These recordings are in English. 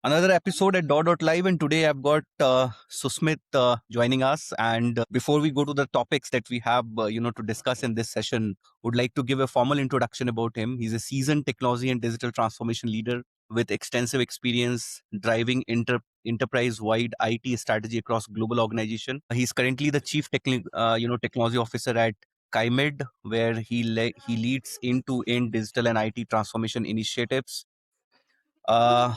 Another episode at DawdleLive, and today I've got Susmit joining us. And before we go to the topics that we have, to discuss in this session, would like to give a formal introduction about him. He's a seasoned technology and digital transformation leader with extensive experience driving enterprise-wide IT strategy across global organization. He's currently the chief technology officer at Kaimed, where he leads end-to-end digital and IT transformation initiatives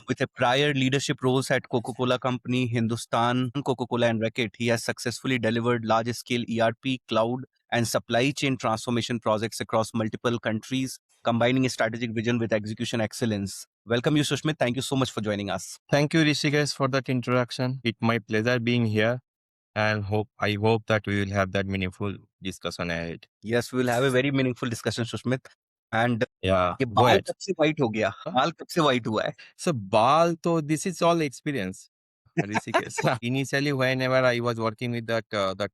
with a prior leadership roles at Coca-Cola Company, Hindustan, Coca-Cola and Reckitt, he has successfully delivered large-scale ERP, cloud, and supply chain transformation projects across multiple countries, combining a strategic vision with execution excellence. Welcome you, Sushmit. Thank you so much for joining us. Thank you, Rishikesh, for that introduction. It's my pleasure being here, and I hope that we will have that meaningful discussion ahead. Yes, we will have a very meaningful discussion, Sushmit. And Yeah, ये go बाल ahead. कब से white हो गया? बाल कब से white हुआ है? So, Bal, so this is all experience, Rishikesh. Initially, whenever I was working with the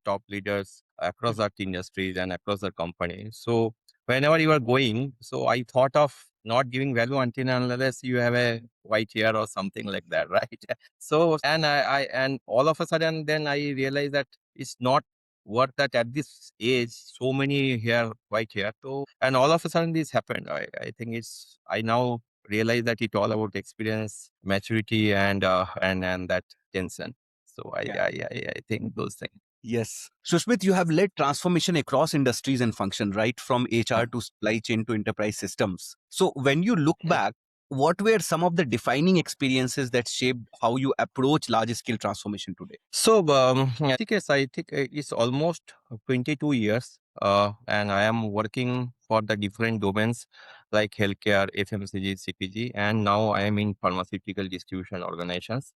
top leaders across that industries and across the company, so whenever you are going, so I thought of not giving value until and unless you have a white hair or something like that, right? So, and and all of a sudden, then I realized that it's not worth that at this age, so many hair, white hair. So, and all of a sudden this happened. I think I now realize that it's all about experience, maturity, and that tension. So Yeah. I think those things. Yes. Sushmit, you have led transformation across industries and function, right? From HR to supply chain to enterprise systems. So when you look back, what were some of the defining experiences that shaped how you approach large scale transformation today? So, I think it's almost 22 years, and I am working for the different domains like healthcare, FMCG, CPG, and now I am in pharmaceutical distribution organizations.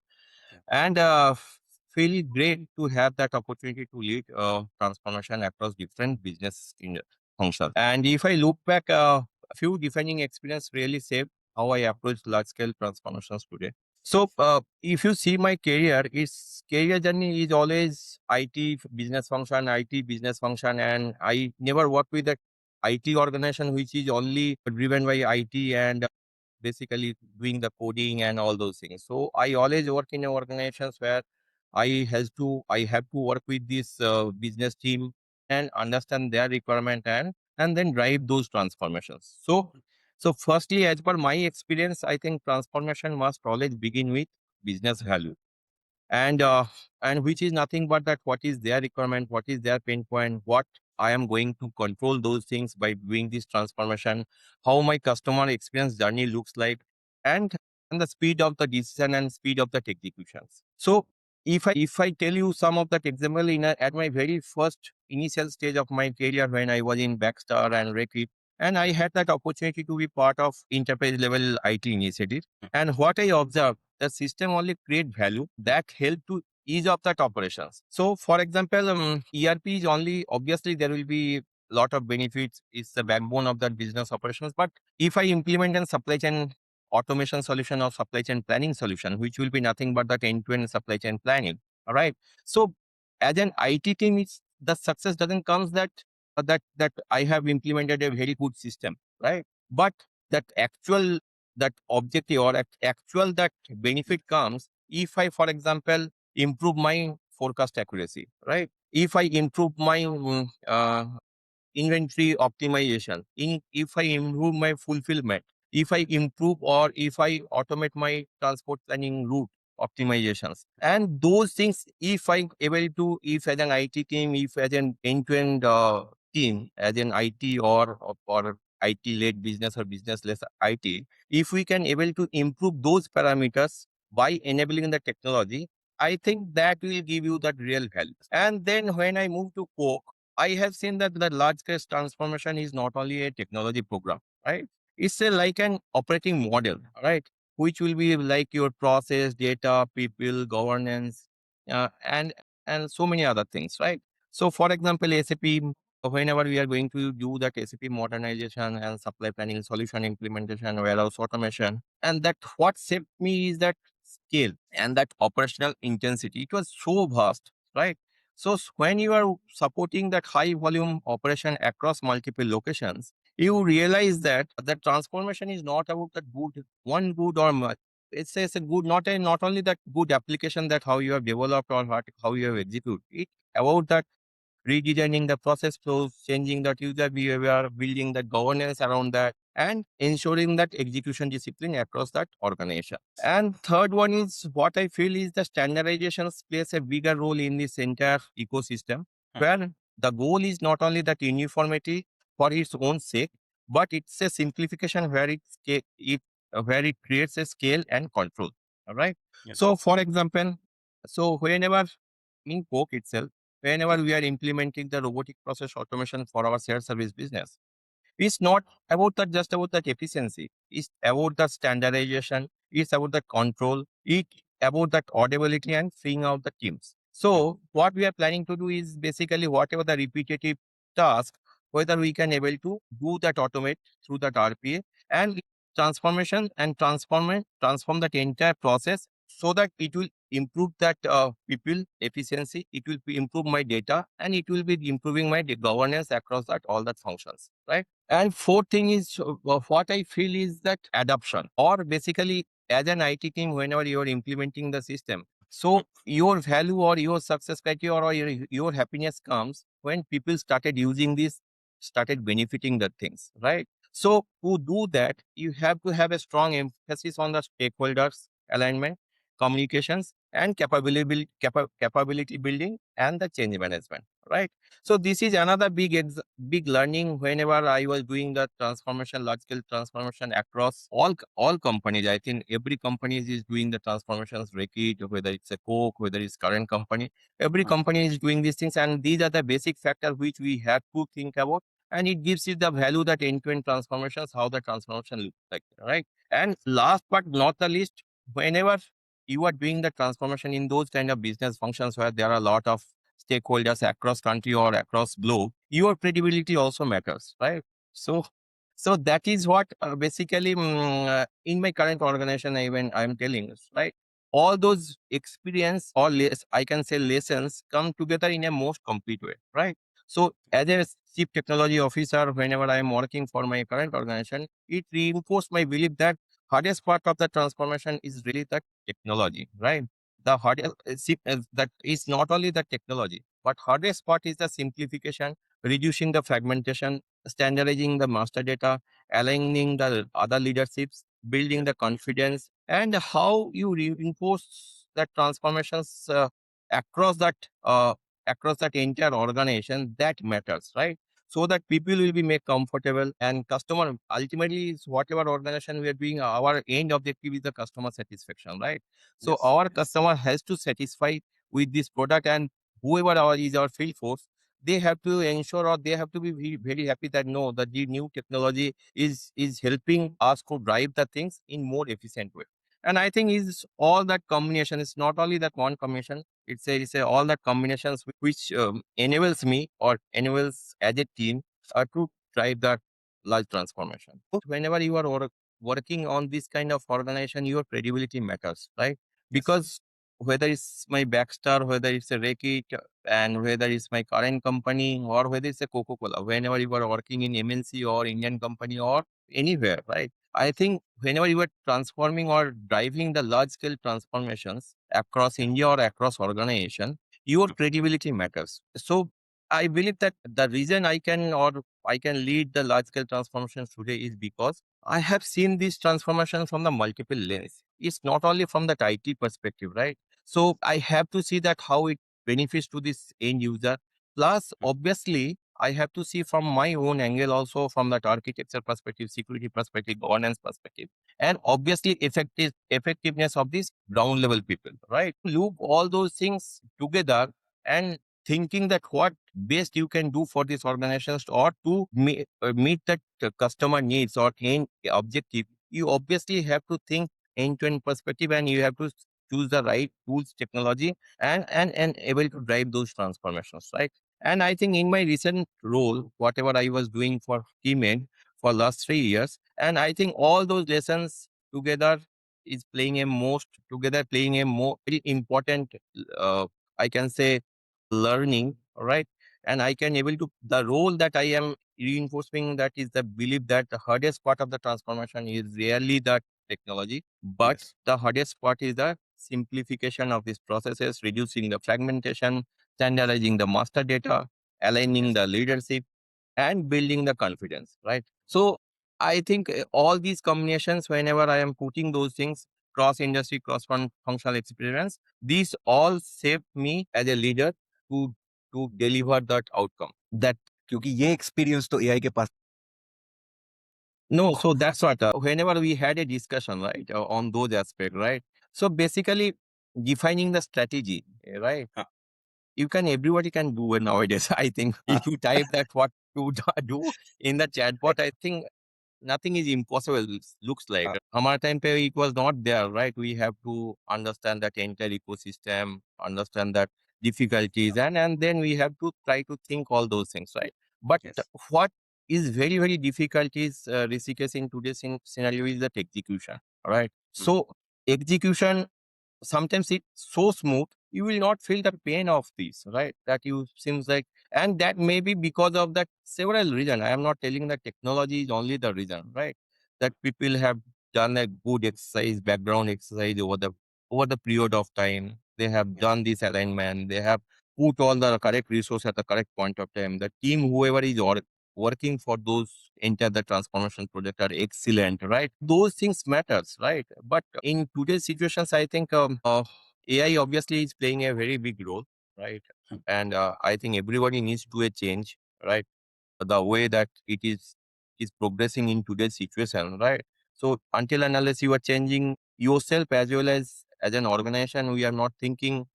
And feel great to have that opportunity to lead transformation across different business in functions. And if I look back, a few defining experience really shaped how I approach large scale transformations today. So, if you see my career, its career journey is always IT business function, and I never work with a IT organization which is only driven by IT and basically doing the coding and all those things. So I always work in organizations where I have to work with this business team and understand their requirement and then drive those transformations. So firstly, as per my experience, I think transformation must always begin with business value and which is nothing but that what is their requirement, what is their pain point, what I am going to control those things by doing this transformation, how my customer experience journey looks like, and the speed of the decision and speed of the executions. So if I tell you some of that example at my very first initial stage of my career when I was in Baxter and Reckitt, and I had that opportunity to be part of enterprise level IT initiative. And what I observed, the system only create value that help to ease of that operations. So for example, ERP is only, obviously there will be lot of benefits. It's the backbone of that business operations. But if I implement a supply chain automation solution or supply chain planning solution, which will be nothing but that end-to-end supply chain planning. All right. So as an IT team, the success doesn't comes that I have implemented a very good system, right? But that actual that objective or actual that benefit comes if I, for example, improve my forecast accuracy, right? If I improve my inventory optimization, if I improve my fulfillment, if I improve or if I automate my transport planning route optimizations, and those things, if I'm able to, if as an IT team, if as an end-to-end team, as an IT or IT led business or business less IT, if we can able to improve those parameters by enabling the technology, I think that will give you that real value. And then when I move to Coke, I have seen that the large scale transformation is not only a technology program, right? It's like an operating model, right? Which will be like your process, data, people, governance, and so many other things, right? So, for example, SAP. Whenever we are going to do that SAP modernization and supply planning, solution implementation, warehouse automation, and that what saved me is that scale and that operational intensity. It was so vast, right? So when you are supporting that high volume operation across multiple locations, you realize that the transformation is not about that one good or it's a good, not only that good application that how you have developed or how you have executed it, about that redesigning the process flows, changing that user behavior, building the governance around that, and ensuring that execution discipline across that organization. And third one is what I feel is the standardization plays a bigger role in this entire ecosystem, where the goal is not only that uniformity for its own sake, but it's a simplification where where it creates a scale and control. All right. Yes. So, for example, so whenever in Coke itself, whenever we are implementing the robotic process automation for our shared service business, it's not about that just about that efficiency. It's about the standardization. It's about the control. It's about that audibility and freeing out the teams. So what we are planning to do is basically whatever the repetitive task, whether we can able to do that automate through that RPA and transformation and transform that entire process so that it will improve that people efficiency. It will improve my data and it will be improving my governance across that all that functions, right? And fourth thing is what I feel is that adoption, or basically as an IT team, whenever you are implementing the system, so your value or your success criteria or your happiness comes when people started using this, started benefiting the things, right? So to do that, you have to have a strong emphasis on the stakeholders alignment, communications, and capability building and the change management, right? So this is another big learning whenever I was doing the transformation, large scale transformation across all companies. I think every company is doing the transformations, Reckitt, whether it's a Coke, whether it's current company, every company is doing these things, and these are the basic factors which we have to think about. And it gives you the value that end-to-end transformations, how the transformation looks like, right? And last but not the least, whenever you are doing the transformation in those kind of business functions where there are a lot of stakeholders across country or across globe, your credibility also matters, right? So, so that is what basically in my current organization, even I'm telling us, right? All those experience or I can say lessons come together in a most complete way, right? So, as a chief technology officer, whenever I'm working for my current organization, it reinforced my belief that hardest part of the transformation is really the technology, right? The hardest that is not only the technology, but hardest part is the simplification, reducing the fragmentation, standardizing the master data, aligning the other leaderships, building the confidence, and how you reinforce that transformations across that uh, across that entire organization, that matters, right? So that people will be made comfortable and customer ultimately is whatever organization we are doing, our end objective is the customer satisfaction, right? So Yes. our customer has to satisfy with this product, and whoever is our field force, they have to ensure or they have to be very happy that no, that the new technology is helping us to drive the things in more efficient way. And I think is all that combination. It's not only that one combination. It's a all that combinations which enables me or enables as a team to drive that large transformation. Whenever you are working on this kind of organization, your credibility matters, right? Yes. Because whether it's my Backstar, whether it's a Reckitt, and whether it's my current company or whether it's a Coca-Cola, whenever you are working in MNC or Indian company or anywhere, right? I think whenever you are transforming or driving the large scale transformations across India or across organization, your credibility matters. So I believe that the reason I can lead the large scale transformations today is because I have seen this transformation from the multiple lens. It's not only from that IT perspective, right? So I have to see that how it benefits to this end user. Plus, obviously, I have to see from my own angle also from that architecture perspective, security perspective, governance perspective, and obviously effectiveness of these ground level people, right? Loop all those things together and thinking that what best you can do for these organizations or to meet that customer needs or end objective, you obviously have to think end-to-end perspective and you have to choose the right tools, technology, and able to drive those transformations, right? And I think in my recent role, whatever I was doing for Keymed for last 3 years, and I think all those lessons together is playing a more very important, I can say, learning, right? And I can able to the role that I am reinforcing, that is the belief that the hardest part of the transformation is really that technology. But Yes. the hardest part is the simplification of these processes, reducing the fragmentation, standardizing the master data, aligning Yes. the leadership, and building the confidence, right? So I think all these combinations, whenever I am putting those things, cross industry, cross functional experience, these all shape me as a leader to deliver that outcome. That क्योंकि ये experience तो AI के पास no, so that's what whenever we had a discussion, right, on those aspects, right? So basically, defining the strategy, right? हाँ, You can everybody can do it nowadays. I think हाँ, if you type that what to do in the chatbot, I think nothing is impossible. Looks like हाँ, our time पे it was not there, right? We have to understand that entire ecosystem, understand that difficulties, and then we have to try to think all those things, right? But yes. what is very difficult is Rishikesh in today's scenario is that execution, right? Mm. So execution sometimes it's so smooth you will not feel the pain of this, right? That you seems like, and that may be because of that several reason. I am not telling that technology is only the reason, right? That people have done a good exercise, background exercise over the period of time. They have Yes. done this alignment. They have put all the correct resource at the correct point of time. The team, whoever is working for those enter the transformation project are excellent, right? Those things matters, right? But in today's situations, I think AI obviously is playing a very big role, right? Mm. And I think everybody needs to a change, right? The way that it is progressing in today's situation, right? So until and unless you are changing yourself as well as an organization, we are not thinking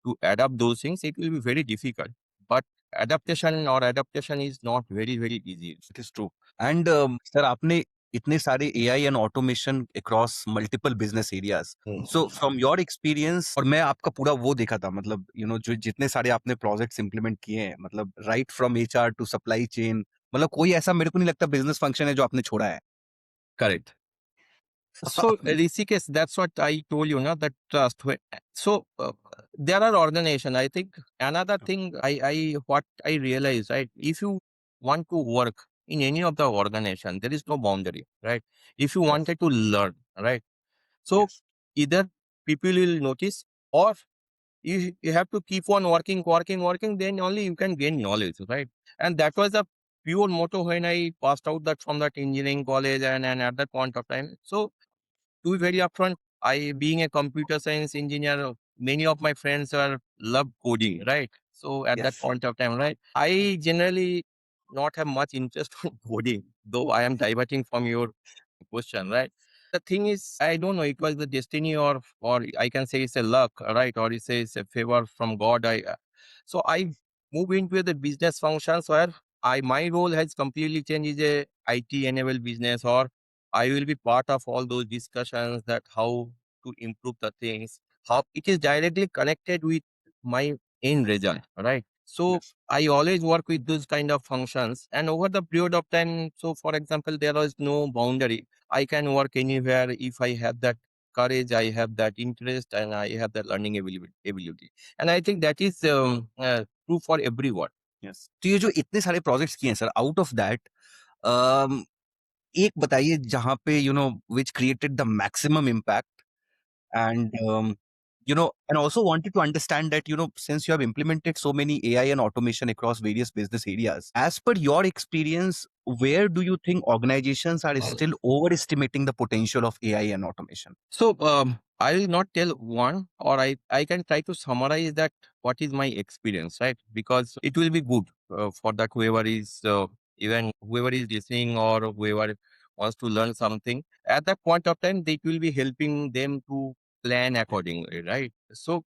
to adapt those things, it will be very difficult. But adaptation is not very easy. It is true. And sir आपने इतने सारे AI and automation across multiple business areas so from your experience और मैं आपका पूरा वो देखा था मतलब जो जितने सारे आपने प्रोजेक्ट्स इंप्लीमेंट किए हैं मतलब right from HR to supply chain मतलब कोई ऐसा मेरे को नहीं लगता बिजनेस फंक्शन है जो आपने छोड़ा है Correct. So, Rishikesh, that's what I told you, now that trust. So, there are organization. I think another thing what I realized, right? If you want to work in any of the organization, there is no boundary, right? If you Yes. wanted to learn, right? So, Yes. either people will notice or you have to keep on working, then only you can gain knowledge, right? And that was a pure motto when I passed out that from that engineering college and at that point of time. So to be very upfront, I being a computer science engineer, many of my friends are love coding, right? So at that Yes. point of time, right, I generally not have much interest in coding, though I am diverting from your question, right? The thing is, I don't know, it was the destiny or I can say it's a luck, right? Or it's a favor from God. So I move into the business functions where my role has completely changed is a IT enabled business, or I will be part of all those discussions that how to improve the things, how it is directly connected with my end result, right? So Yes. I always work with those kind of functions, and over the period of time, so for example, there is no boundary. I can work anywhere if I have that courage, I have that interest, and I have that learning ability. And I think that is true for everyone. Yes. तो ये जो इतने सारे projects किए हैं sir out of that एक बताइए जहां पे which created the maximum impact and and also wanted to understand that since you have implemented so many AI and automation across various business areas, as per your experience, where do you think organizations are still overestimating the potential of AI and automation? So I will not tell one, or I can try to summarize that what is my experience, right? Because it will be good for that whoever is even whoever is listening or whoever wants to learn something at that point of time, it will be helping them to plan accordingly, right? So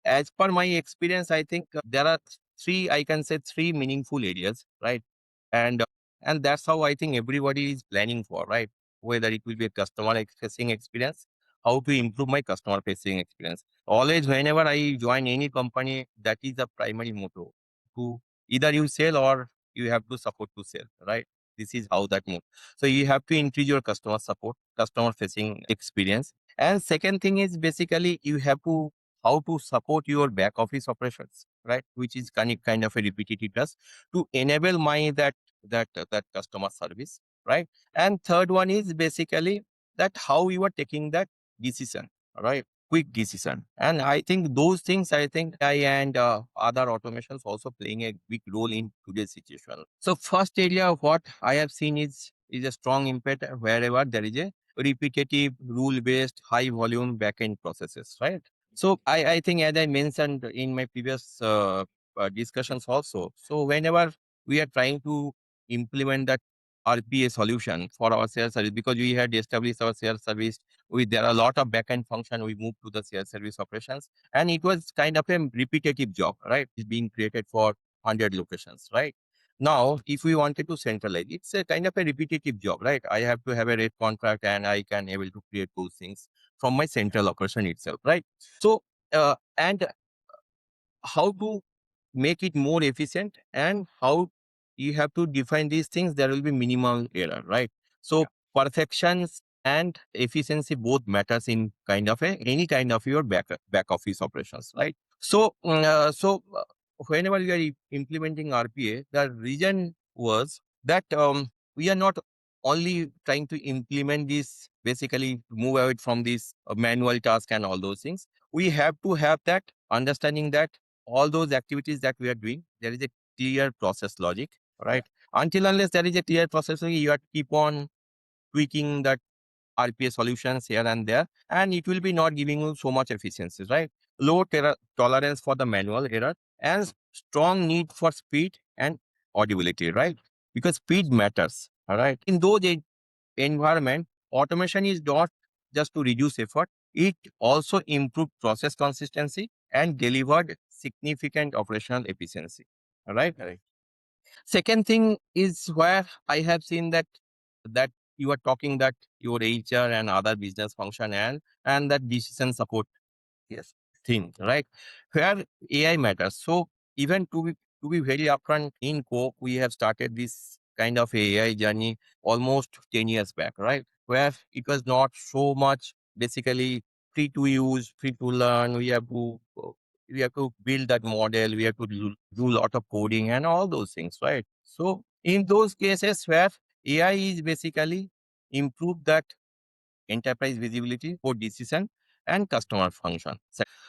as per my experience, I think there are three, I can say three meaningful areas, right? And and that's how I think everybody is planning for, right? Whether it will be a customer facing experience, how to improve my customer facing experience. Always, whenever I join any company, that is the primary motto. To either you sell or you have to support to sell, right? This is how that moves. So you have to increase your customer support, customer facing experience. And second thing is basically you have to how to support your back office operations, right? Which is kind of a repetitive task to enable my that customer service. right? And third one is basically that how you are taking that decision, right? Quick decision. And I think those things, I think I and other automations also playing a big role in today's situation. So first area of what I have seen is a strong impact wherever there is a repetitive, rule-based, high-volume backend processes, right? So I think as I mentioned in my previous discussions also, so whenever we are trying to implement that RPA solution for our sales service, because we had established our sales service, there are a lot of backend function, we moved to the sales service operations, and it was kind of a repetitive job, right? It's being created for 100 locations, right? Now, if we wanted to centralize, it's a kind of a repetitive job, right? I have to have a rate contract and I can able to create those things from my central operation itself, right? So, and how to make it more efficient and how you have to define these things, there will be minimal error, right? So perfections and efficiency both matters in kind of any kind of your back office operations, right? So whenever you are implementing RPA, the reason was that we are not only trying to implement this, basically move away from this manual task and all those things. We have to have that understanding that all those activities that we are doing, there is a clear process logic, right? Until unless there is a clear process logic, you have to keep on tweaking that RPA solutions here and there, and it will be not giving you so much efficiency, right? Low tolerance for the manual error and strong need for speed and audibility, right? Because speed matters, all right? In those environment, automation is not just to reduce effort, it also improved process consistency and delivered significant operational efficiency. All right. Correct. Second thing is where I have seen that you are talking that your HR and other business function and that decision support, yes, thing, right? Where AI matters. So even to be very upfront, in Coke, we have started this kind of AI journey almost 10 years back, right? Where it was not so much basically free to use, free to learn. We have to build that model. We have to do a lot of coding and all those things, right? So in those cases where AI is basically improve that enterprise visibility for decision and customer function.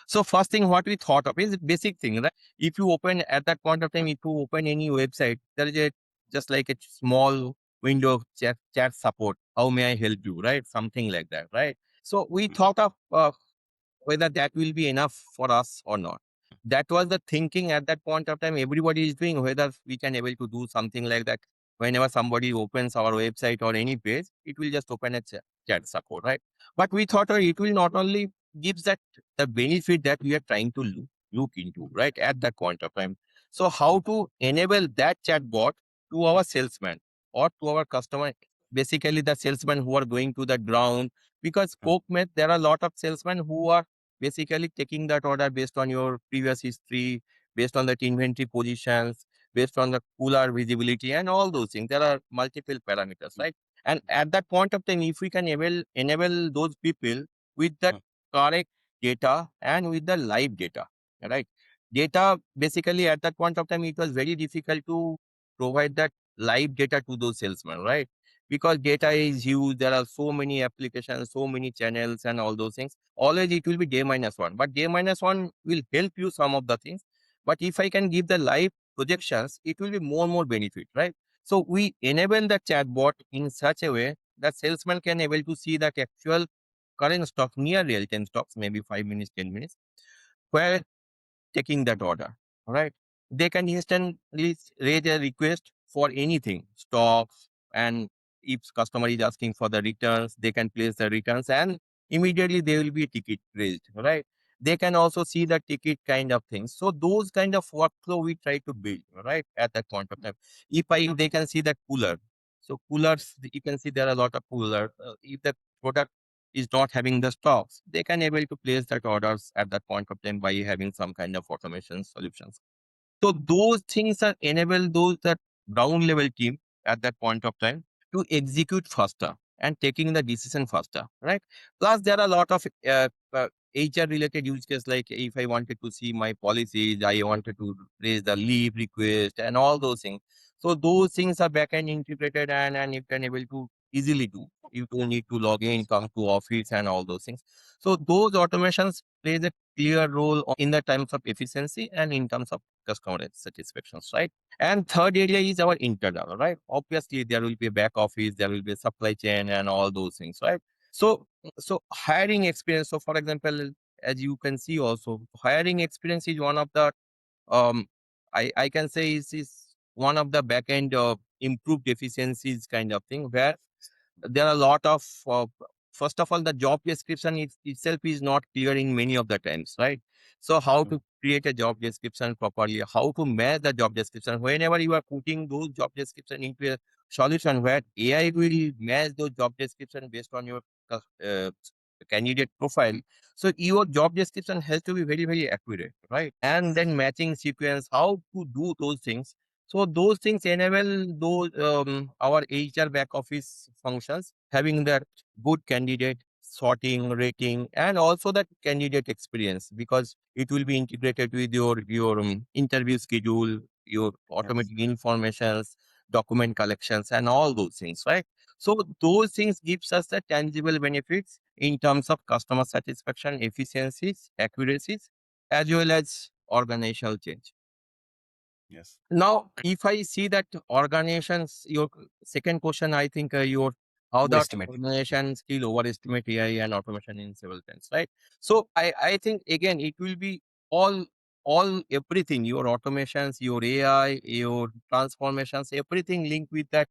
So first thing what we thought of is basic thing, right? If you open at that point of time, if you open any website, there is a just like a small window chat support. How may I help you? Right? Something like that, right? So we thought of whether that will be enough for us or not. That was the thinking at that point of time. Everybody is doing whether we can able to do something like that. Whenever somebody opens our website or any page, it will just open a chat support, right? But we thought it will not only gives that the benefit that we are trying to look into, right? At that point of time. So how to enable that chatbot to our salesman or to our customer, basically the salesman who are going to the ground, because Coke Met, there are a lot of salesmen who are basically taking that order based on your previous history, based on that inventory positions, based on the cooler visibility and all those things. There are multiple parameters, right? And at that point of time, if we can enable those people with that correct data and with the live data, right? Data, basically at that point of time, it was very difficult to provide that live data to those salesmen, right? Because data is huge, there are so many applications, so many channels and all those things. Always it will be day minus one, but day minus one will help you some of the things. But if I can give the live projections, it will be more benefit, right? So we enable the chatbot in such a way that salesman can able to see that actual current stock, near real time stocks, maybe 5 minutes, 10 minutes, where taking that order. All right. They can instantly raise a request for anything, stocks, and if customer is asking for the returns, they can place the returns and immediately there will be a ticket raised. All right. They can also see the ticket kind of things. So those kind of workflow we try to build, right, at that point of time. They can see that cooler. So coolers, you can see there are a lot of cooler. If the product is not having the stocks, they can able to place that orders at that point of time by having some kind of automation solutions. So those things are enable those that ground level team at that point of time to execute faster and taking the decision faster, right? Plus, there are a lot of HR related use case, like if I wanted to see my policies, I wanted to raise the leave request and all those things. So those things are backend integrated and you can able to easily do. You don't need to log in, come to office and all those things. So those automations plays a clear role in the terms of efficiency and in terms of customer satisfactions, right? And third area is our internal, right? Obviously, there will be a back office, there will be a supply chain and all those things, right? So, so hiring experience. So, for example, as you can see, also hiring experience is one of the um, I can say is one of the back end improved efficiencies kind of thing where there are a lot of first of all the job description itself is not clear in many of the times, right? So how Mm. to create a job description properly, how to match the job description whenever you are putting those job description into a solution where AI will match those job description based on your candidate profile. So your job description has to be very accurate, right? And then matching sequence, how to do those things. So those things enable those our HR back office functions having that good candidate sorting, rating, and also that candidate experience because it will be integrated with your interview schedule, your Yes. automatic informations, document collections, and all those things, right? So those things gives us the tangible benefits in terms of customer satisfaction, efficiencies, accuracies, as well as organizational change. Yes. Now, if I see that organizations, your second question, I think your how that Overestimating. organization still overestimate AI and automation in several times, right? So I think again it will be all all everything your automations, your AI, your transformations, everything linked with that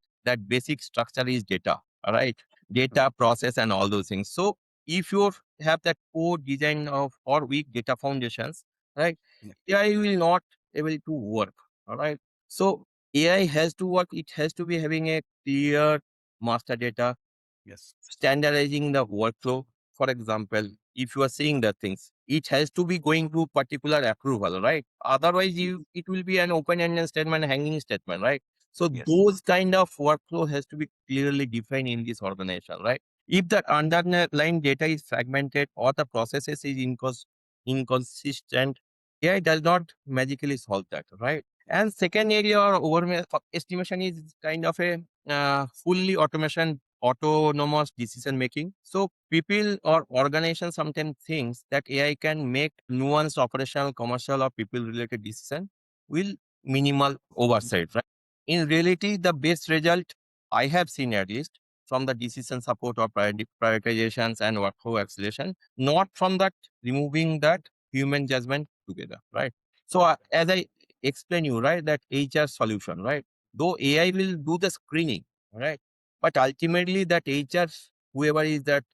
basic structure is data, all right? Right. Data process and all those things. So if you have that core design of or weak data foundations, right? Yeah. AI will not able to work. All right. So AI has to work. It has to be having a clear master data, Yes. standardizing the workflow. For example, if you are seeing the things, it has to be going to particular approval, right? Otherwise, it will be an open-ended statement, hanging statement, right? So Yes. those kind of workflow has to be clearly defined in this organization, right? If the underlying data is fragmented or the processes is inconsistent, AI does not magically solve that, right? And second area or over estimation is kind of a fully automation autonomous decision making. So people or organizations sometimes thinks that AI can make nuanced operational, commercial or people related decision with minimal oversight, right? In reality, the best result I have seen at least from the decision support or prioritizations and workflow acceleration, not from that removing that human judgment together, right? So as I explain you, right, that HR solution, right? Though AI will do the screening, right? But ultimately, that HR, whoever is that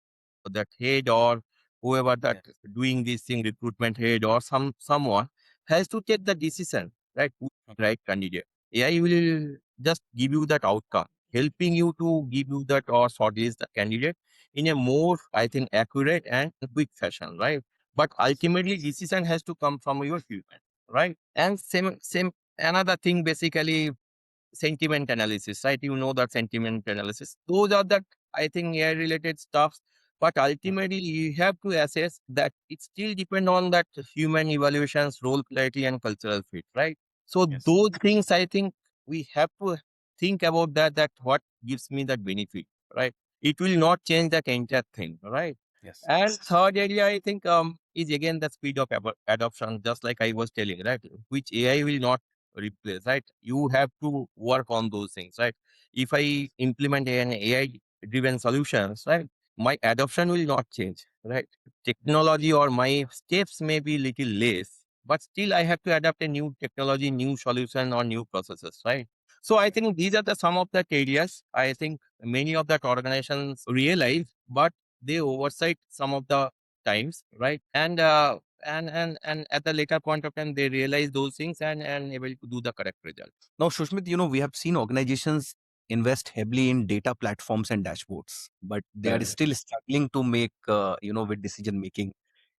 head or whoever that Yes. doing this thing, recruitment head or someone has to take the decision, right? Who is the right candidate. AI will just give you that outcome, helping you to give you that or shortlist the candidate in a more, I think, accurate and quick fashion, right? But Yes. ultimately, decision has to come from your human, right? And same another thing, basically sentiment analysis, right? You know that sentiment analysis. Those are the, I think, AI related stuffs. But Mm. ultimately, you have to assess that it still depend on that human evaluations, role clarity, and cultural fit, right? So Yes. those things, I think, we have to think about that. That what gives me that benefit, right? It will not change that entire thing, right? Yes. And third area, I think, is again the speed of adoption, just like I was telling, right? Which AI will not replace, right? You have to work on those things, right? If I implement an AI driven solutions, right, my adoption will not change, right? Technology or my steps may be little less, but still I have to adapt a new technology, new solution or new processes, right? So I Right. think these are the some of the areas I think many of that organizations realize, but they oversight some of the times, right? And at the later point of time they realize those things and able to do the correct result. Now, Shushmit, we have seen organizations invest heavily in data platforms and dashboards, but they are Correct. still struggling to make, with decision making.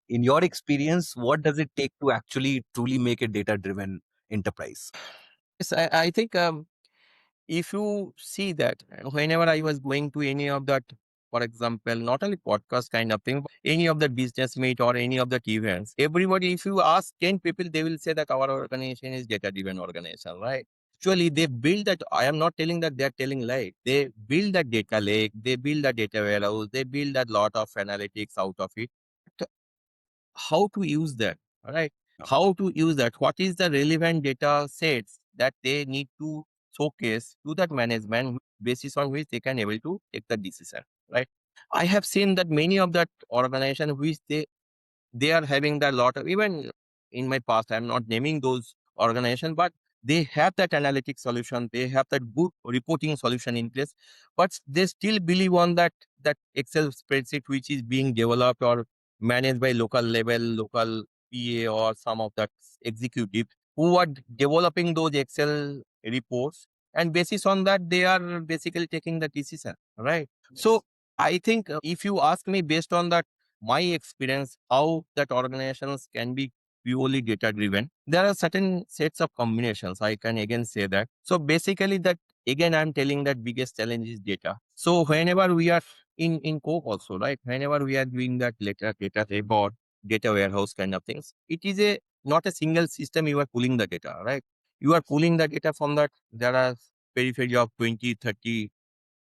In your experience, what does it take to actually truly make a data driven enterprise? Yes, I think if you see that whenever I was going to any of that, for example, not only podcast kind of thing, but any of the business meet or any of the events, everybody, if you ask 10 people, they will say that our organization is data driven organization, right? actually they build that. I am not telling that they're telling lie. They build that data lake, they build a data warehouse, they build a lot of analytics out of it. So how to use that, all right? How to use that? What is the relevant data sets that they need to showcase to that management basis on which they can able to take the decision, right? I have seen that many of that organization which they are having that lot of, even in my past, I'm not naming those organizations, but they have that analytic solution, they have that good reporting solution in place, but they still believe on that Excel spreadsheet which is being developed or managed by local level, local PA or some of that executive who are developing those Excel reports, and basis on that they are basically taking the decision, right? So I think if you ask me based on that my experience, how that organizations can be purely data driven, there are certain sets of combinations. I can again say that. So basically, that again, I'm telling that biggest challenge is data. So whenever we are in Coke also, right? Whenever we are doing that data report, data warehouse kind of things, it is a not a single system you are pulling the data, right? You are pulling the data from that. There are periphery of 20, 30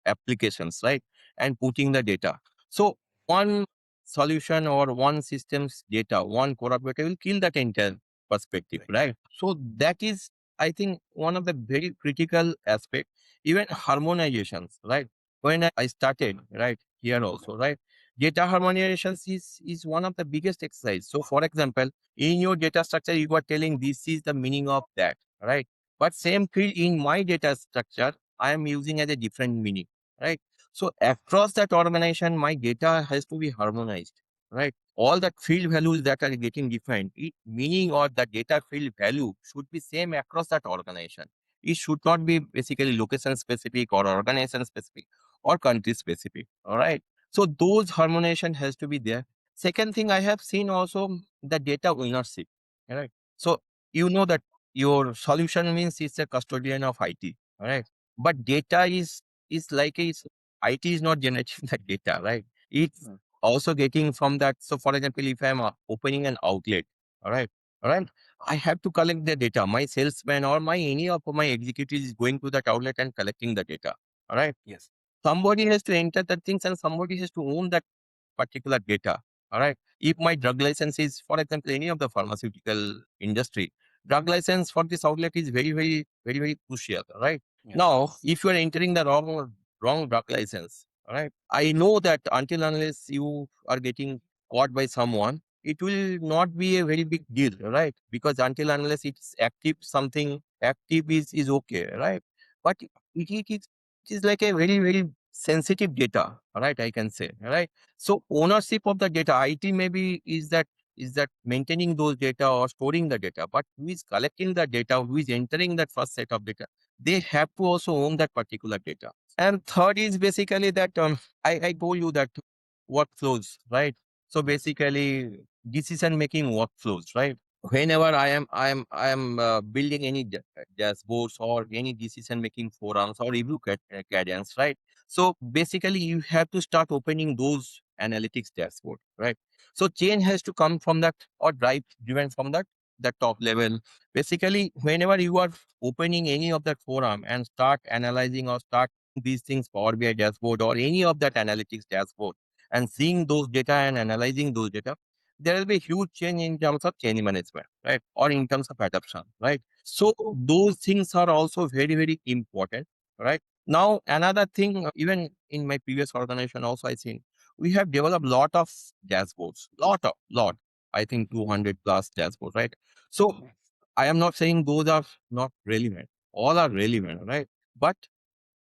applications, right? And putting the data. So one solution or one system's data, one collaborator will kill that entire perspective, right? So that is, I think, one of the very critical aspect, even harmonizations, right? When I started, right, here also, right? Data harmonizations is one of the biggest exercise. So for example, in your data structure, you are telling this is the meaning of that, right? But same field in my data structure, I am using as a different meaning, right? So across that organization, my data has to be harmonized, right? All that field values that are getting defined, meaning or the data field value should be same across that organization. It should not be basically location specific or organization specific or country specific. All right. So those harmonization has to be there. Second thing I have seen also the data ownership. All right. So you know that your solution means it's a custodian of IT. All right. But data is like IT is not generating the data, right? It's also getting from that. So, for example, if I'm opening an outlet, all right, I have to collect the data. My salesman or my any of my executives is going to that outlet and collecting the data, all right. Yes, somebody has to enter the things and somebody has to own that particular data. All right. If my drug license is, for example, any of the pharmaceutical industry, drug license for this outlet is very crucial. Right. Yes. Now, if you are entering the wrong drug license, all right, I know that until unless you are getting caught by someone, it will not be a very big deal, right? Because until unless it's active, something active is okay, right? But it is like a very sensitive data, right? I can say, right? So ownership of the data, IT maybe is that maintaining those data or storing the data, but who is collecting the data, who is entering that first set of data, they have to also own that particular data. And third is basically that I told you that workflows, right? So basically decision making workflows, right? Whenever I am building any dashboards or any decision making forums or review cadence, right? So basically you have to start opening those analytics dashboard, right? So change has to come from that or drive driven from that top level. Basically whenever you are opening any of that forum and start analyzing or start these things, Power BI dashboard or any of that analytics dashboard, and seeing those data and analyzing those data, there will be huge change in terms of change management, right? Or in terms of adoption, right? So those things are also very important, right? Now, another thing, even in my previous organization, also I seen we have developed lot of dashboards, lot. I think 200 plus dashboards, right? So I am not saying those are not relevant. All are relevant, right? But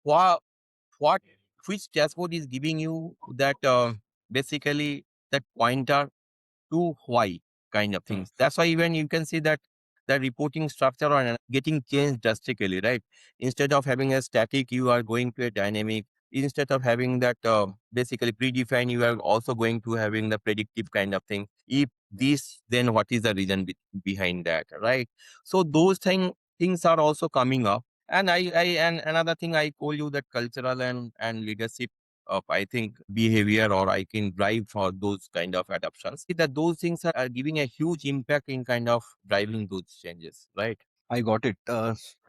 what what which dashboard is giving you that basically that pointer to why kind of things. That's why even you can see that the reporting structure or getting changed drastically, right? Instead of having a static, you are going to a dynamic. Instead of having that basically predefined, you are also going to having the predictive kind of thing. If this, then what is the reason behind that, right? So those things are also coming up. And and another thing I told you that cultural and leadership of I think behavior or I can drive for those kind of adoptions. That those things are giving a huge impact in kind of driving those changes, right? I got it.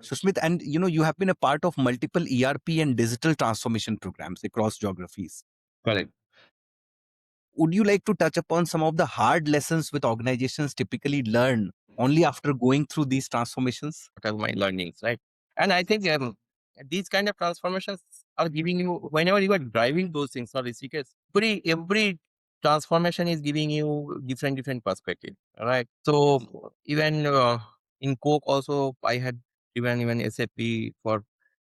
Susmit, and you have been a part of multiple ERP and digital transformation programs across geographies. Correct. Would you like to touch upon some of the hard lessons which organizations typically learn only after going through these transformations? What are my learnings, right? And I think these kind of transformations are giving you, whenever you are driving those things, or Rishikesh, every transformation is giving you different perspective, right? So even in Coke also, I had even SAP for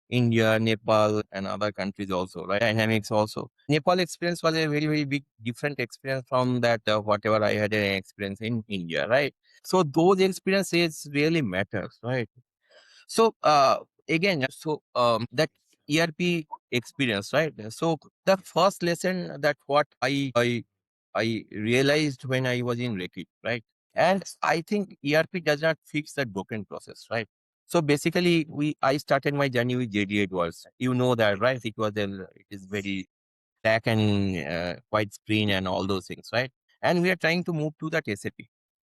India, Nepal, and other countries also, right? Dynamics also. Nepal experience was a very big different experience from that whatever I had an experience in India, right? So those experiences really matters, right? So again, that ERP experience, right? So the first lesson that what I realized when I was in Rekit, right? And I think ERP does not fix that broken process, right? So basically, I started my journey with JD Edwards. You know that, right? It is very black and white screen and all those things, right? And we are trying to move to that SAP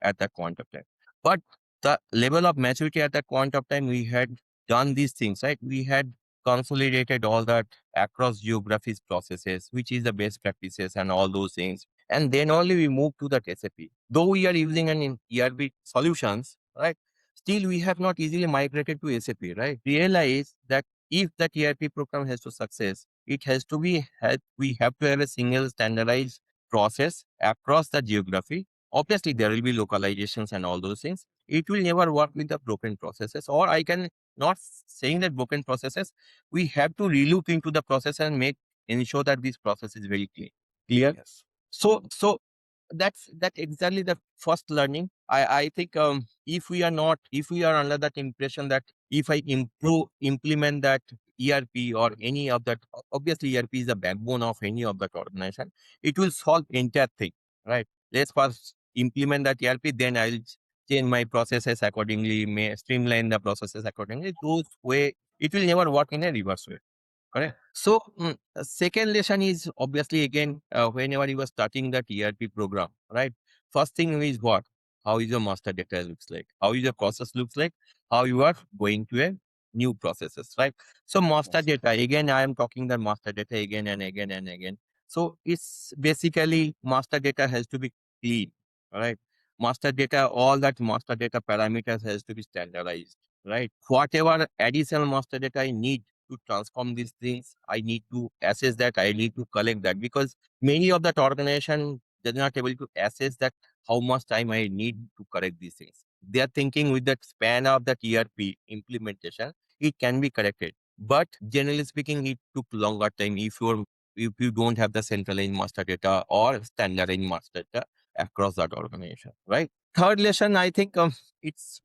at that point of time. But the level of maturity at that point of time, we had done these things, right? We had consolidated all that across geographies processes, which is the best practices and all those things. And then only we move to that SAP. Though we are using an ERP solutions, right? Still, we have not easily migrated to SAP, right? Realize that if that ERP program has to success, it has to be we have to have a single standardized process across the geography. Obviously, there will be localizations and all those things. It will never work with the broken processes, or I can not saying that broken processes. We have to relook into the process and ensure that this process is very clear. Yes. So that exactly the first learning. I think if we are under that impression that if I implement that ERP or any of that, obviously ERP is the backbone of any of that organization, it will solve entire thing, right? Let's first implement that ERP, then I'll change my processes accordingly, may streamline the processes accordingly. Those way it will never work in a reverse way. Correct. So, second lesson is obviously again, whenever you are starting that ERP program, right? First thing is what? How is your master data looks like? How is your process looks like? How you are going to a new processes, right? So, master Yes. data, again, I am talking the master data again and again and again. So, it's basically master data has to be clean, right? Master data, all that master data parameters has to be standardized, right? Whatever additional master data I need to transform these things, I need to assess that, I need to collect that, because many of that organization does not able to assess that how much time I need to correct these things. They are thinking with that span of that ERP implementation, it can be corrected. But generally speaking, it took longer time if you don't have the centralized master data or standardized master data across that organization, right? Third lesson, I think it's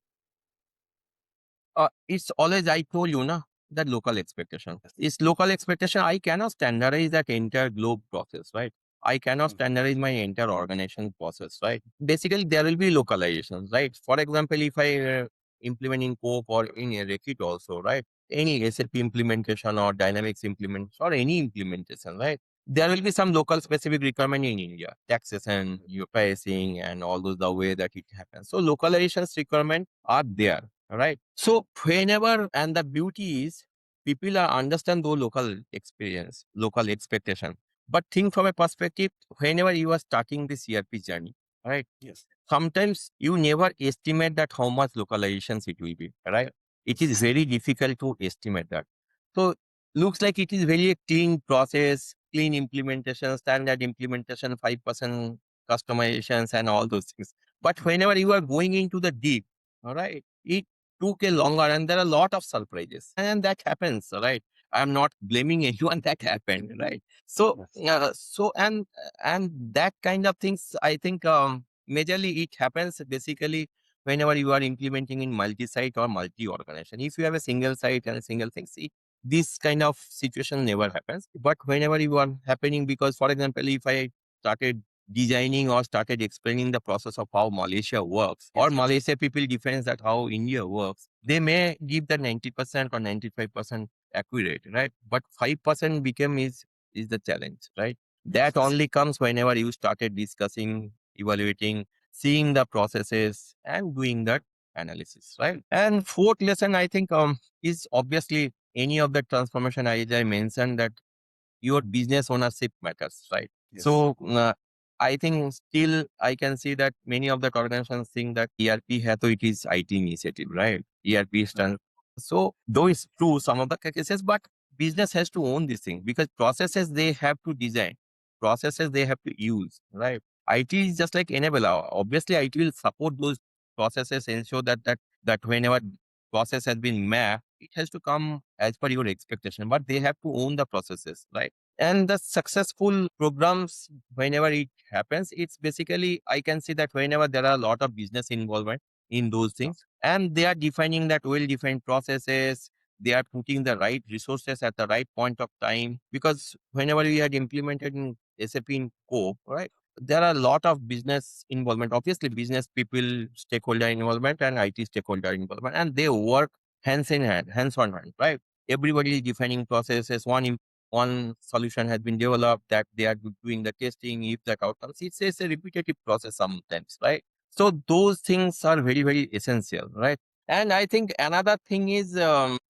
it's always I told you na that local expectation. It's local expectation. I cannot standardize that entire globe process, right? I cannot standardize my entire organization process, right? Basically, there will be localizations, right? For example, if I implement in Coke or in a Rekit also, right? Any SAP implementation or Dynamics implementation or any implementation, right? There will be some local specific requirement in India, taxation, your pricing, and all those the way that it happens. So localizations requirement are there, right? So whenever, and the beauty is people are understand those local experience, local expectation. But think from a perspective, whenever you are starting this ERP journey, right? Yes. Sometimes you never estimate that how much localizations it will be, right? It is very difficult to estimate that. So looks like it is very clean process, clean implementation, standard implementation, 5% customizations and all those things. But whenever you are going into the deep, all right, it took a longer and there are a lot of surprises. And that happens, right? I'm not blaming anyone, that happened, right? So, and that kind of things, I think, majorly it happens basically whenever you are implementing in multi-site or multi-organization. If you have a single site and a single thing, see, this kind of situation never happens. But whenever you are happening, because for example, if I started designing or started explaining the process of how Malaysia works, or Malaysia people defines that how India works, they may give the 90% or 95% accurate, right? But 5% become is the challenge, right? That only comes whenever you started discussing, evaluating, seeing the processes and doing that. analysis, right? And fourth lesson, I think, is obviously any of the transformation I mentioned that your business ownership matters, right? Yes. So I think still I can see that many of the organizations think that ERP has to it is IT initiative, right? ERP stands. So though it's true some of the cases, but business has to own this thing because processes they have to design, processes they have to use, right? IT is just like enabler. Obviously, IT will support those processes, ensure that whenever process has been mapped, it has to come as per your expectation, but they have to own the processes, right? And the successful programs, whenever it happens, it's basically, I can see that whenever there are a lot of business involvement in those things, and they are defining that well-defined processes, they are putting the right resources at the right point of time. Because whenever we had implemented in SAP in Co, right, there are a lot of business involvement. Obviously, business people, stakeholder involvement, and IT stakeholder involvement, and they work hands in hand, hands on hand, right? Everybody is defining processes. One solution has been developed that they are doing the testing. If that outcomes, it's a repetitive process sometimes, right? So those things are very, very essential, right? And I think another thing is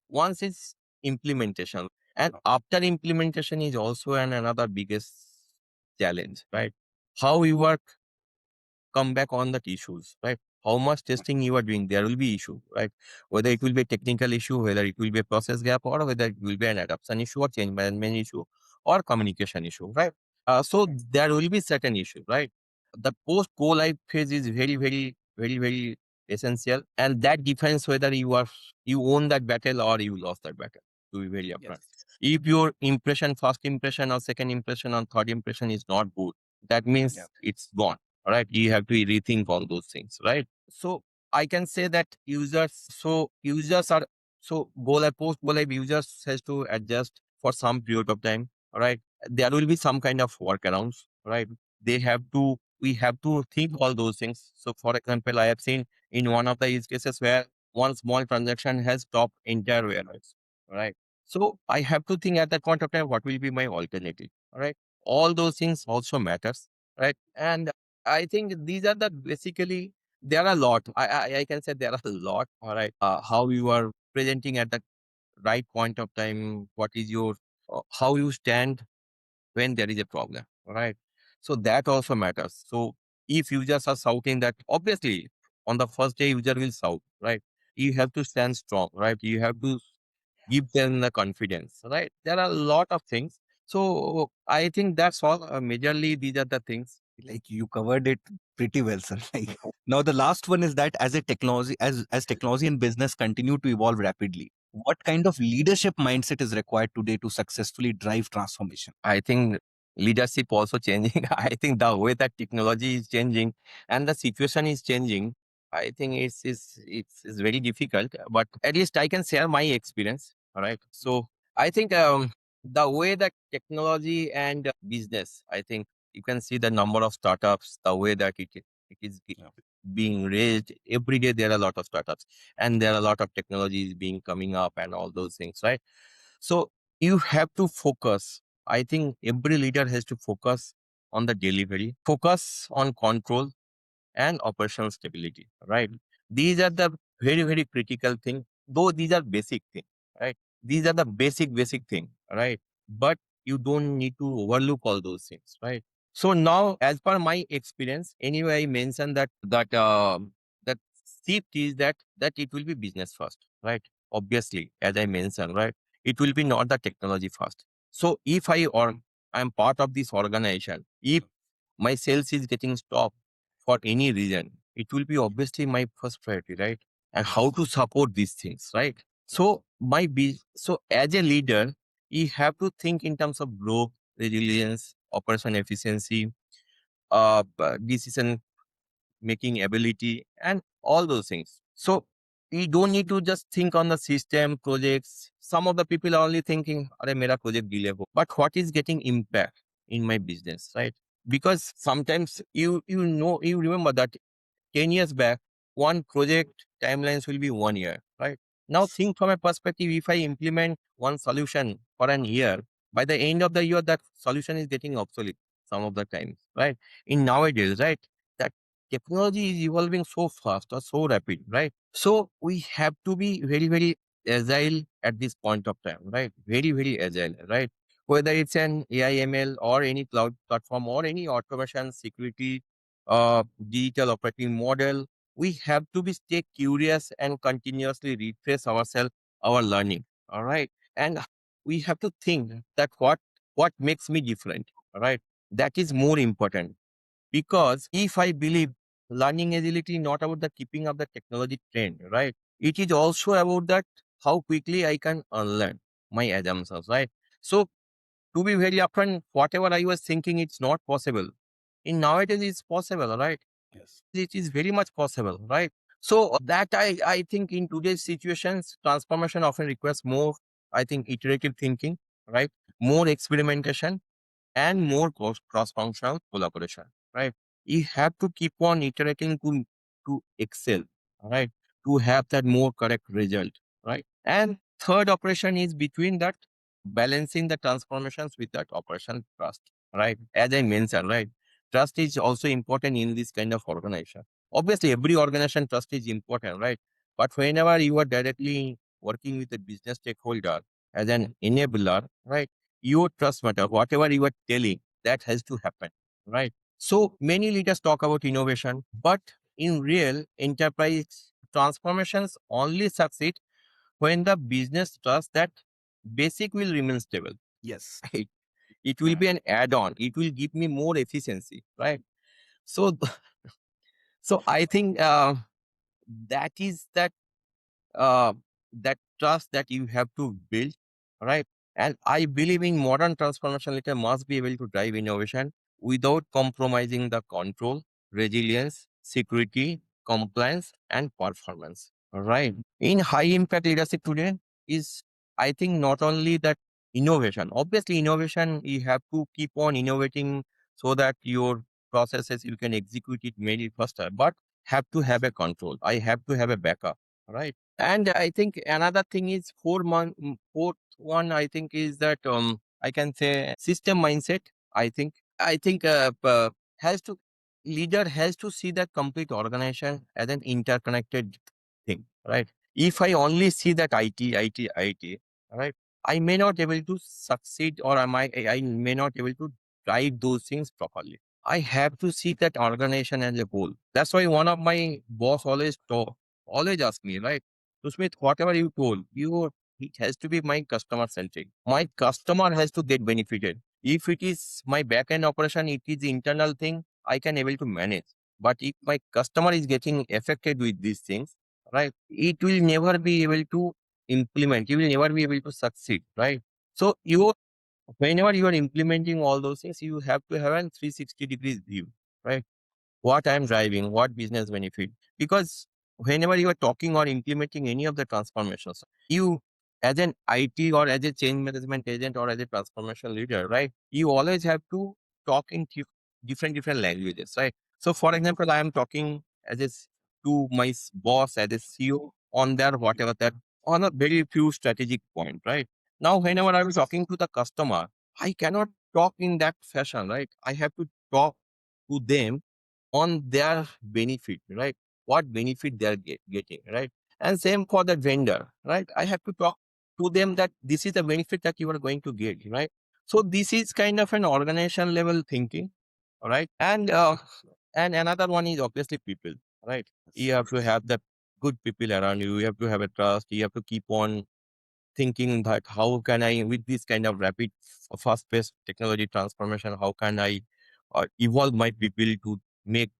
once it's implementation, and after implementation is also another biggest challenge, right? How you are come back on that issues, right? How much testing you are doing, there will be issue, right? Whether it will be a technical issue, whether it will be a process gap, or whether it will be an adoption issue or change management issue or communication issue, right? So there will be certain issue, right? The post go live phase is very, very, very, very essential, and that defines whether you own that battle or you lost that battle. To be very upfront, if your impression, first impression or second impression or third impression is not good, that means it's gone. All right, you have to rethink all those things, right? So I can say that users are so go live post go live users has to adjust for some period of time. All right, there will be some kind of workarounds, right? They have to we have to think all those things. So for example, I have seen in one of the use cases where one small transaction has stopped entire warehouse. All right, so I have to think at that point of time what will be my alternative. All right, all those things also matters, right? And I think these are the basically there are a lot. I can say there are a lot. All right. How you are presenting at the right point of time. What is your how you stand when there is a problem. All right. So that also matters. So if users are shouting that, obviously on the first day user will shout, right? You have to stand strong, right? You have to give them the confidence, right? There are a lot of things. So I think that's all. Majorly, these are the things. Like you covered it pretty well, sir. Like now the last one is that as a technology as technology and business continue to evolve rapidly, what kind of leadership mindset is required today to successfully drive transformation? I think leadership also changing. I think the way that technology is changing and the situation is changing, I think it's very difficult. But at least I can share my experience. All right. So I think the way that technology and business, I think you can see the number of startups, the way that it is being raised every day. There are a lot of startups, and there are a lot of technologies being coming up, and all those things, right? So you have to focus. I think every leader has to focus on the delivery, focus on control and operational stability, right? These are the very, very critical thing, though these are basic thing, right? These are the basic thing, right? But you don't need to overlook all those things, right? So now, as per my experience, anyway, I mentioned that shift is that it will be business first, right? Obviously, as I mentioned, right? It will be not the technology first. So if I'm part of this organization, if my sales is getting stopped for any reason, it will be obviously my first priority, right? And how to support these things, right? So so as a leader, you have to think in terms of growth, resilience, operation efficiency, decision making ability, and all those things. So you don't need to just think on the system projects. Some of the people are only thinking, "Arey, mera project delay ho." But what is getting impact in my business, right? Because sometimes you remember that 10 years back, one project timelines will be 1 year, right? Now think from a perspective, if I implement one solution for an year, by the end of the year, that solution is getting obsolete some of the times, right? In nowadays, right? That technology is evolving so fast or so rapid, right? So we have to be very, very agile at this point of time, right? Very, very agile, right? Whether it's an AI ML or any cloud platform or any automation security, digital operating model, we have to be stay curious and continuously refresh ourselves, our learning. All right. And we have to think that what makes me different. All right. That is more important, because if I believe learning agility not about the keeping up the technology trend, right? It is also about that how quickly I can unlearn my assumptions, right? So to be very upfront, whatever I was thinking, it's not possible. In nowadays, it's possible, right? Yes. It is very much possible, right? So that I think in today's situations, transformation often requires more, I think, iterative thinking, right? More experimentation and more cross-functional collaboration, right? You have to keep on iterating to excel, right? To have that more correct result, right? And third operation is between that, balancing the transformations with that operation trust, right? As I mentioned, right? Trust is also important in this kind of organization. Obviously, every organization trust is important, right? But whenever you are directly working with a business stakeholder as an enabler, right? Your trust matter. Whatever you are telling, that has to happen, right? So many leaders talk about innovation, but in real enterprise transformations only succeed when the business trusts that basic will remain stable. Yes. Right? It will be an add-on. It will give me more efficiency, right? So, so I think that is uh, that trust that you have to build, right? And I believe in modern transformation leader must be able to drive innovation without compromising the control, resilience, security, compliance, and performance. Right. In high impact leadership today is, I think, not only that innovation. Obviously, innovation you have to keep on innovating so that your processes you can execute it maybe faster, but have to have a control. I have to have a backup. Right. And I think another thing is fourth one, I think, is that I can say system mindset. I think has to leader has to see the complete organization as an interconnected thing, right? If I only see that IT, right, I may not able to succeed, or I may not able to drive those things properly. I have to see that organization as a whole. That's why one of my boss always ask me, right? Susmit, whatever you told, it has to be my customer centric. My customer has to get benefited. If it is my backend operation, it is the internal thing I can able to manage. But if my customer is getting affected with these things, right, it will never be able to implement. You will never be able to succeed, right? So whenever you are implementing all those things, you have to have a 360 degrees view, right? What I'm driving, what business benefit. Because whenever you are talking or implementing any of the transformations, you as an IT or as a change management agent or as a transformation leader, right? You always have to talk in different languages, right? So for example, I am talking to my boss as a CEO on their whatever that on a very few strategic point, right? Now, whenever I'm talking to the customer, I cannot talk in that fashion, right? I have to talk to them on their benefit, right? What benefit they're getting, right? And same for the vendor, right? I have to talk to them that this is the benefit that you are going to get, right? So this is kind of an organization level thinking, all right? And another one is obviously people, right? You have to have the good people around you. You have to have a trust. You have to keep on thinking that how can I, with this kind of rapid, fast-paced technology transformation, how can I evolve my people to make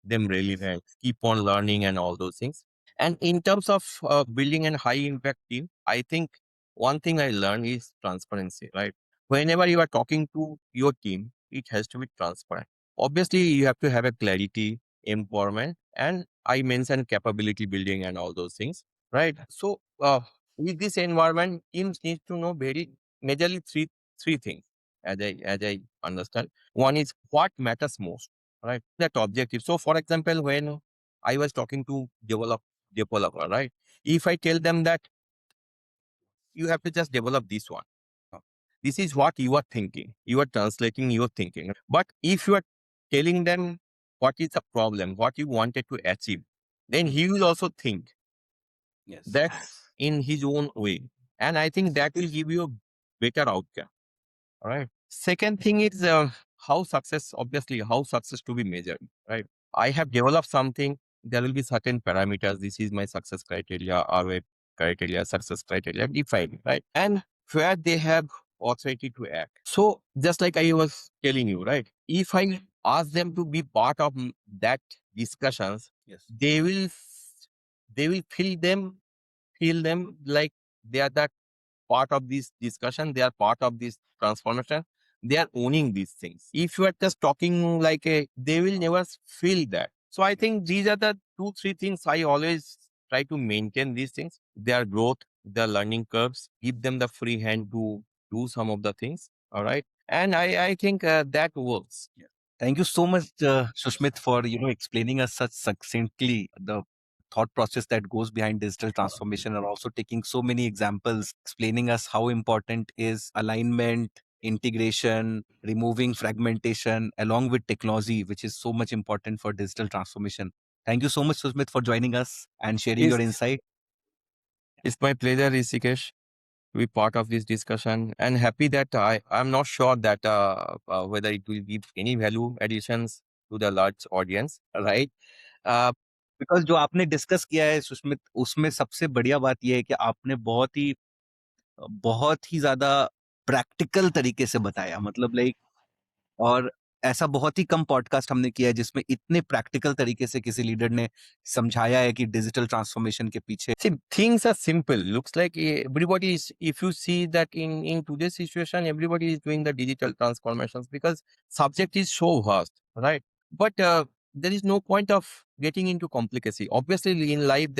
them relevant, keep on learning and all those things. And in terms of building a high impact team, I think one thing I learned is transparency, right? Whenever you are talking to your team, it has to be transparent. Obviously, you have to have a clarity, empowerment, and I mentioned capability building and all those things, right? So, with this environment, teams need to know very majorly three things, as I understand. One is what matters most, right? That objective. So, for example, when I was talking to developer, right? If I tell them that you have to just develop this one, this is what you are thinking. You are translating your thinking. But if you are telling them what is the problem, what you wanted to achieve, then he will also think Yes. that in his own way. And I think that will give you a better outcome. All right. Second thing is how success to be measured, right? I have developed something. There will be certain parameters. This is my success criteria, ROI criteria, success criteria defined, right? And where they have authority to act. So just like I was telling you, right? If I ask them to be part of that discussions, Yes. they will feel them like they are the part of this discussion, they are part of this transformation, they are owning these things. If you are just talking like they will never feel that. So I think these are the 2 3 things I always try to maintain these things, their growth, their learning curves, give them the free hand to do some of the things. All right. And I think that works. Thank you so much, Sushmit, for explaining us such succinctly the thought process that goes behind digital transformation, and also taking so many examples, explaining us how important is alignment, integration, removing fragmentation, along with technology, which is so much important for digital transformation. Thank you so much, Sushmit, for joining us and sharing your It's, insight. it's my pleasure, Rishikesh, to be part of this discussion, and happy that I'm not sure that whether it will give any value additions to the large audience, right? Uh, because जो आपने discuss किया है सुष्मित, उसमें सबसे बढ़िया बात यह है कि आपने बहुत ही ज्यादा प्रैक्टिकल तरीके से बताया, मतलब लाइक, और ऐसा बहुत ही कम पॉडकास्ट हमने किया है जिसमें इतने प्रैक्टिकल तरीके से किसी लीडर ने समझाया है कि डिजिटल ट्रांसफॉर्मेशन के पीछे See, things are simple. Looks like everybody is, if you see that in today's situation, everybody is doing the digital transformations because subject is so vast, right? But there is no point of getting into complicacy. Obviously, in life,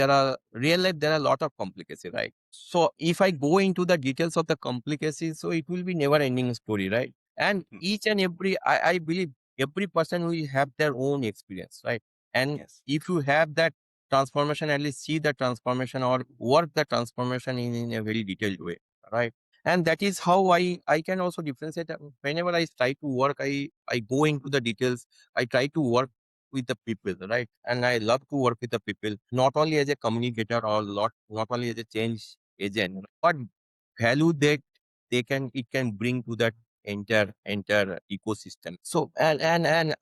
real life, there are a lot of complicacy, right? So if I go into the details of the complicacy, so it will be never ending story, right? And each and every, I believe every person will have their own experience, right? And yes, if you have that transformation, at least see the transformation or work the transformation in a very detailed way, right? And that is how I can also differentiate. Whenever I try to work, I go into the details. I try to work with the people, right? And I love to work with the people, not only as a communicator or not only as a change agent, but value that it can bring to that entire ecosystem. So and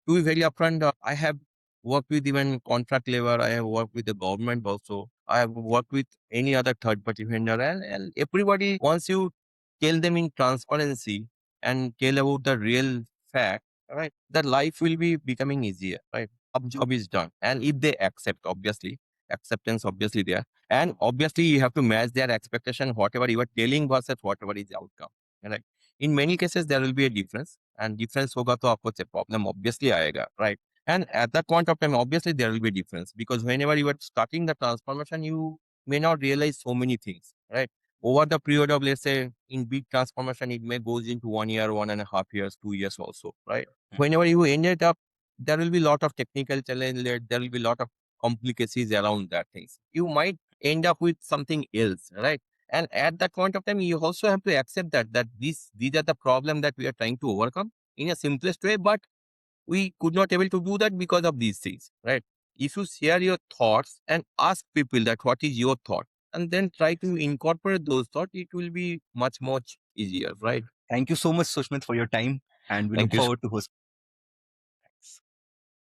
to be very upfront, I have worked with even contract labor. I have worked with the government also. I have worked with any other third party vendor, and everybody, once you tell them in transparency and tell about the real fact, right, the life will be becoming easier, right? Job is done. And if they accept, obviously, acceptance obviously there. And obviously you have to match their expectation, whatever you are telling versus whatever is the outcome. Right. In many cases, there will be a difference. And difference होगा तो आपको problem obviously आएगा, right? And at that point of time, obviously there will be a difference because whenever you are starting the transformation, you may not realize so many things, right? Over the period of, let's say, in big transformation, it may goes into 1 year, 1.5 years, 2 years also, right? Whenever you end it up, there will be a lot of technical challenge, there will be a lot of complications around that things. You might end up with something else, right? And at that point of time, you also have to accept that these are the problem that we are trying to overcome in a simplest way, but we could not able to do that because of these things, right? If you share your thoughts and ask people that what is your thought, and then try to incorporate those thoughts, it will be much easier, right? thank you so much, Sushmit, for your time, and we look Thank you. forward to hosting